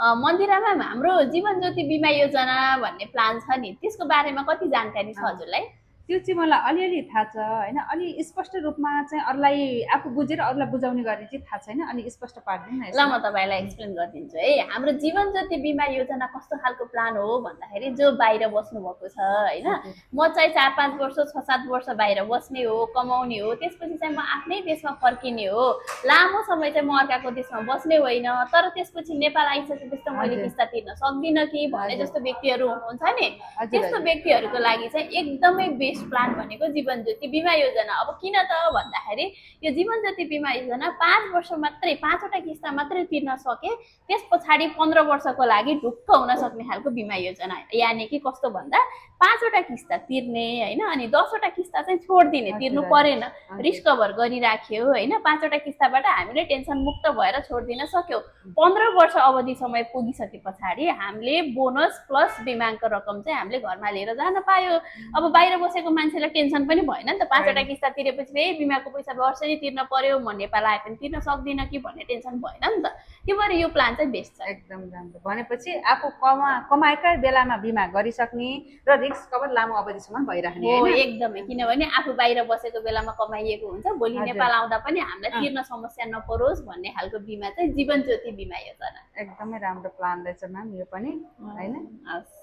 मन्दिरमा हाम्रो जीवन ज्योति बिमा योजना भन्ने प्लान छ नि, त्यसको बारेमा कति जानकारी छ हजुरलाई? त्यो चाहिँ मलाई अलिअलि थाहा छ होइन, अलि स्पष्ट रूपमा चाहिँ अरूलाई आफू बुझेर अरूलाई बुझाउने गरी चाहिँ थाहा छैन, अलि स्पष्ट पारिदिनु न ल म यसमा। तपाईँलाई एक्सप्लेन गरिदिन्छु है। हाम्रो जीवन ज्योति बिमा योजना कस्तो खालको प्लान हो भन्दाखेरि, जो बाहिर बस्नु भएको छ होइन, हजुर म चाहिँ 4-5 वर्ष 6-7 वर्ष बाहिर बस्ने हो, कमाउने हो, त्यसपछि चाहिँ म आफ्नै देशमा फर्किने हो, लामो समय चाहिँ म अर्काको देशमा बस्ने होइन, तर त्यसपछि नेपाल आइसकेपछि त मैले हजुर किस्ता तिर्न सक्दिनँ कि भन्ने हजुर जस्तो व्यक्तिहरू हुनुहुन्छ नि, हजुर त्यस्तो हजुर व्यक्तिहरूको लागि चाहिँ एकदमै बेस्ट प्लान भनेको जीवन ज्योति बिमा योजना। अब किन त भन्दाखेरि, यो जीवन ज्योति बिमा योजना 5 वर्ष मात्रै, 5वटा किस्ता मात्रै तिर्न सके, त्यस पछाडि 15 वर्षको लागि ढुक्क हुन सक्ने खालको बिमा योजना। यानि कि कस्तो भन्दा, 5वटा किस्ता तिर्ने होइन, अनि 10वटा किस्ता चाहिँ छोडिदिने, तिर्नु हजुर परेन, हजुर रिस्कभर गरिराख्यो होइन, 5वटा किस्ताबाट हामीले टेन्सन मुक्त भएर छोडिदिन सक्यौँ। 15 वर्ष अवधि समय पुगिसके पछाडि हामीले बोनस प्लस बिमाको रकम चाहिँ हामीले घरमा लिएर जान पायो। अब बाहिर बसेको मान्छेलाई टेन्सन पनि भएन नि त, 5वटा किस्ता तिरेपछि फेरि बिमाको पैसा वर्षै तिर्न पर्यो, म नेपाल आए पनि तिर्न सक्दिनँ कि भन्ने टेन्सन भएन नि त। त्यो भएर यो प्लान चाहिँ बेस्ट छ। एकदम राम्रो भनेपछि आफू कमाएकै बेलामा बिमा गरिसक्ने र रिस्क कभर लामो अवधिसम्म भइराख्ने हो होइन। एकदमै, किनभने आफू बाहिर बसेको बेलामा कमाइएको हुन्छ, भोलि हजुर नेपाल आउँदा पनि हामीलाई अँ, तिर्न समस्या नपरोस् भन्ने खालको बिमा चाहिँ जीवन ज्योति बिमा योजना। एकदमै राम्रो प्लान रहेछ म्याम यो पनि होइन। हस्।